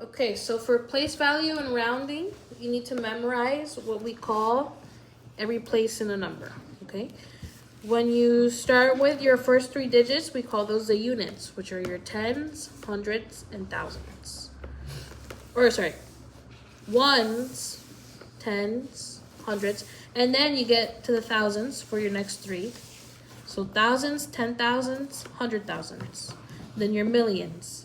Okay, so for place value and rounding, you need to memorize what we call every place in a number, okay? When you start with your first three digits, we call those the units, which are your tens, hundreds, and thousands. Or sorry, ones, tens, hundreds, and then you get to the thousands for your next three. So thousands, 10,000s, 100,000s. Then your millions.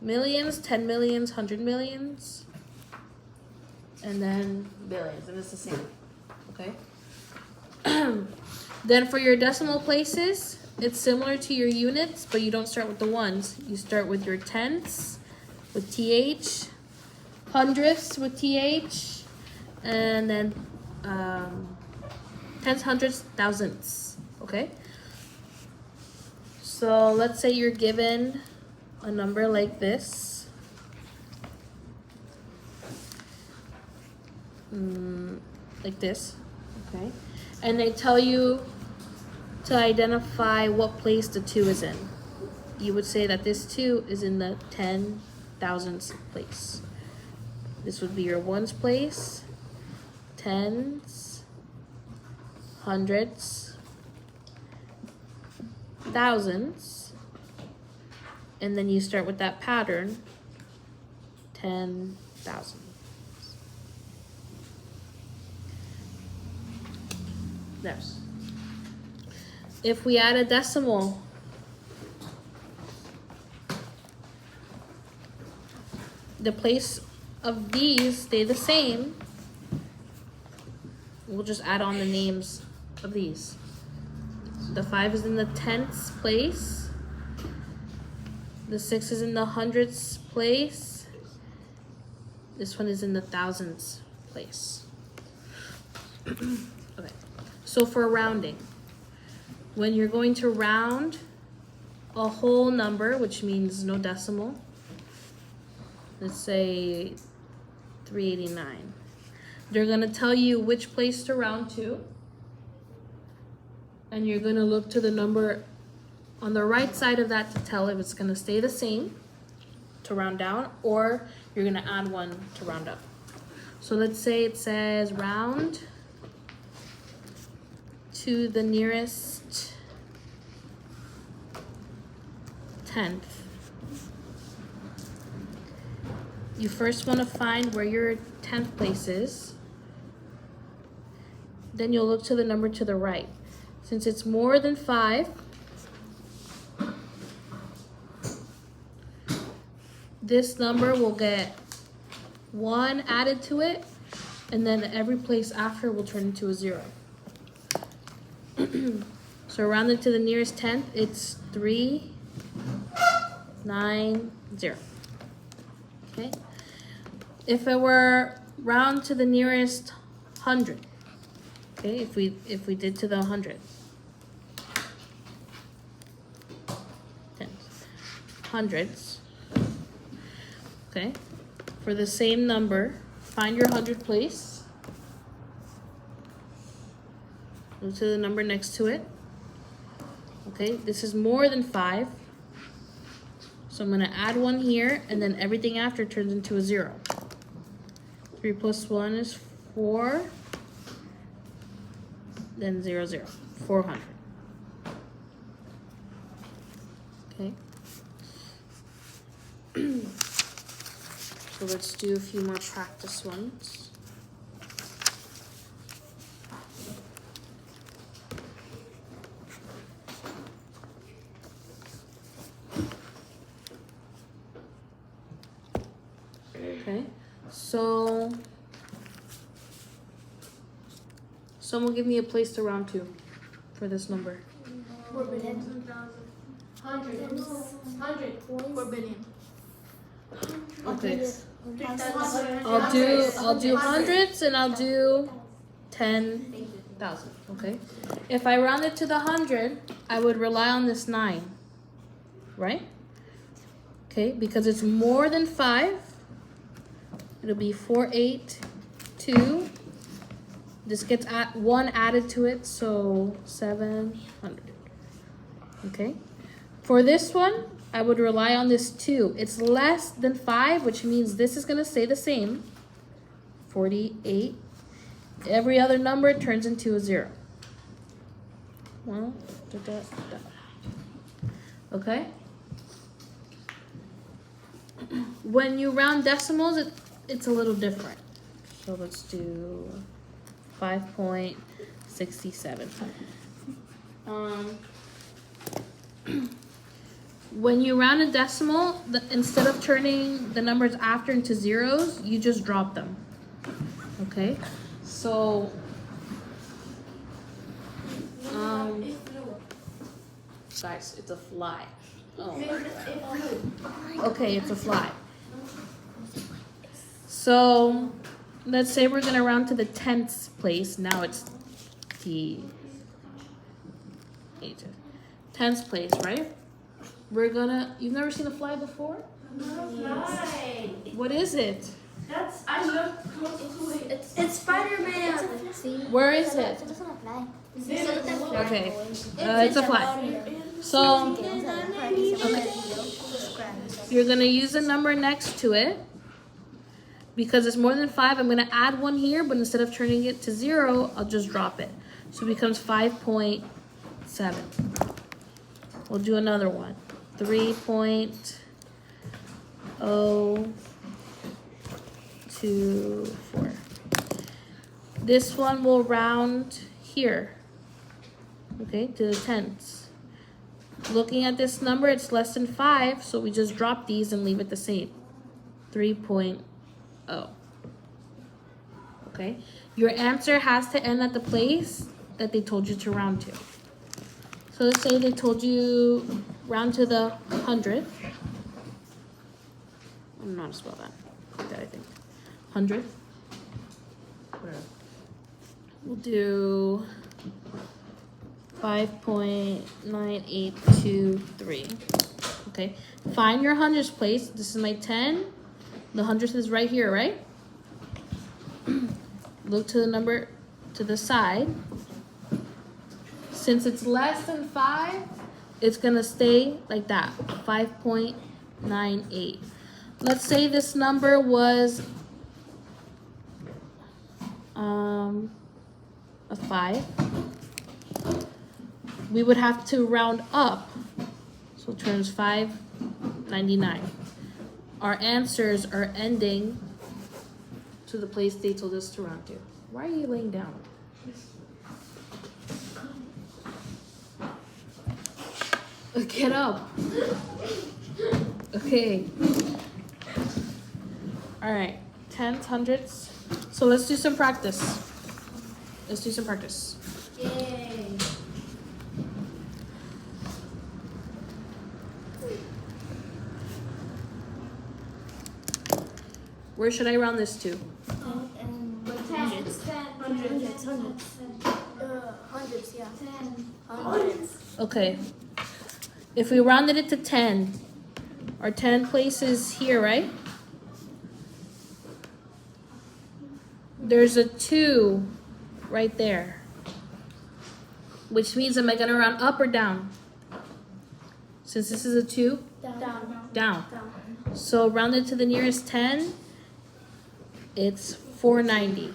Millions, 10 millions, 100 millions, and then billions, and it's the same, okay? Then for your decimal places, it's similar to your units, but you don't start with the ones. You start with your tenths, with TH, hundredths with TH, and then tens, hundreds, thousandths, okay? So let's say you're given a number like this. Like this, okay? And they tell you to identify what place the 2 is in. You would say that this 2 is in the 10,000th place. This would be your ones place, tens, hundreds, thousands, and then you start with that pattern, 10,000. There's. If we add a decimal, the place of these stay the same. We'll just add on the names of these. The 5 is in the tenths place. The 6 is in the hundredths place. This one is in the thousands place. Okay. So for rounding, when you're going to round a whole number, which means no decimal, let's say 389, they're going to tell you which place to round to, and you're going to look to the number on the right side of that to tell if it's going to stay the same to round down, or you're going to add one to round up. So let's say it says round to the nearest tenth. You first want to find where your 10th place is. Then you'll look to the number to the right. Since it's more than 5, this number will get 1 added to it, and then every place after will turn into a 0. So rounded to the nearest tenth, it's 390. Okay. If it were round to the nearest 100, okay, if we did to the 100, tens, hundreds. Okay, for the same number, find your 100 place. Go to the number next to it. Okay, this is more than 5. So I'm going to add 1 here, and then everything after turns into a 0. 3 plus 1 is 4. Then 0, 0. 400. Okay. So let's do a few more practice ones. Okay, so someone give me a place to round to for this number. 4 billion. 100. 4 billion. Okay, 3,000. I'll do hundreds, and I'll do 10,000. Okay, if I round it to the 100, I would rely on this 9, right? Okay, because it's more than 5. It'll be 482. This gets 1 added to it, so 700. Okay. For this one, I would rely on this 2. It's less than 5, which means this is going to stay the same. 48. Every other number turns into a 0. Well, okay? When you round decimals, it's a little different. So let's do 5.67. When you round a decimal, instead of turning the numbers after into zeros, you just drop them. Okay? So, guys, it's a fly. Oh. Okay, it's a fly. So, let's say we're gonna round to the 10th place. Now it's the 10th place, right? We're gonna, you've never seen a fly before? Fly. What is it? That's, I love it's Spider-Man. Where is it? Okay, it's a fly. So, okay. You're gonna use a number next to it. Because it's more than 5, I'm gonna add 1 here, but instead of turning it to 0, I'll just drop it. So it becomes 5.7. We'll do another one. 3.024. This one will round here, okay, to the tenths. Looking at this number, it's less than 5, so we just drop these and leave it the same. 3.0. Okay, your answer has to end at the place that they told you to round to. So let's say they told you round to the 100th. I don't know how to spell that. Like that, I think. 100th. Whatever. We'll do 5.9823. Okay. Find your hundredths place. This is my 10. The hundredth is right here, right? Look to the number to the side. Since it's less than 5, it's gonna stay like that, 5.98. Let's say this number was a 5. We would have to round up, so it turns 5.99. Our answers are ending to the place they told us to round to. Why are you laying down? Get up. Okay. All right. Tenths, hundredths. So let's do some practice. Let's do some practice. Yay. Where should I round this to? Hundreds, yeah. Hundreds. Okay. If we rounded it to 10, our 10 place is here, right? There's a 2 right there. Which means, am I going to round up or down? Since this is a 2? Down. Down. So rounded to the nearest 10, it's 490.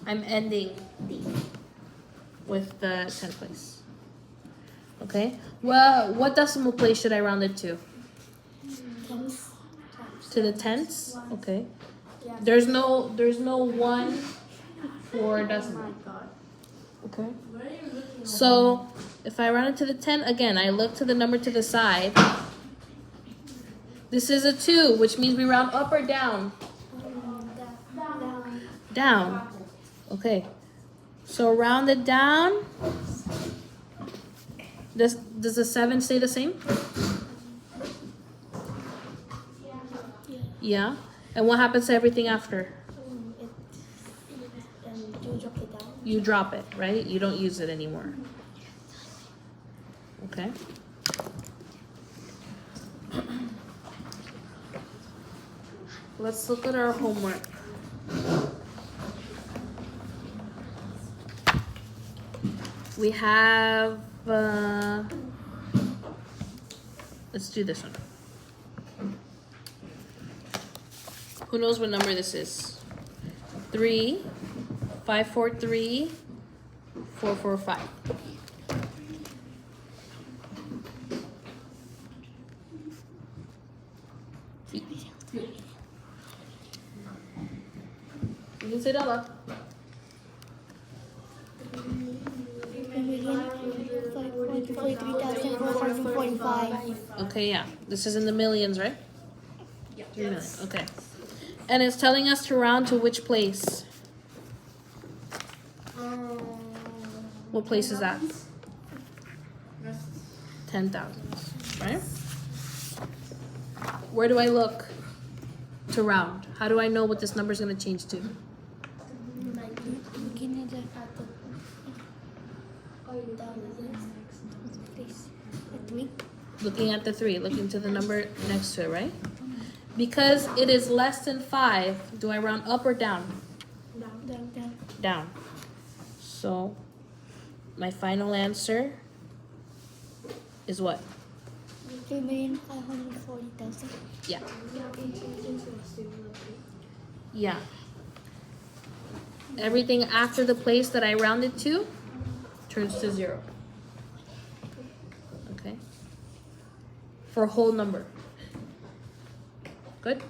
I'm ending with the 10th place. Okay. Well, what decimal place should I round it to? Tenths. To the tenths? Okay. Yeah. There's no 1 for decimal. Oh my God. Okay. So if I round it to the 10, again, I look to the number to the side. This is a 2, which means we round up or down? Down. Down. Okay. So round it down. Does the 7 stay the same? Yeah. And what happens to everything after? You drop it down. You drop it, right? You don't use it anymore. Okay. Let's look at our homework. We have Let's do this one. Who knows what number this is? 3, 5, 4, 3, 4, 4, 5. You can say that loud. 3,543,445. Okay, yeah. This is in the millions, right? 3 million. Okay. And it's telling us to round to which place? What place is that? 10,000, right? Where do I look to round? How do I know what this number is going to change to? Looking at the three. Looking at the 3, looking to the number next to it, right? Because it is less than 5, do I round up or down? Down. Down. So my final answer is what? 3,540,000. Yeah. Yeah. Everything after the place that I rounded to turns to 0. Okay? For a whole number. Good?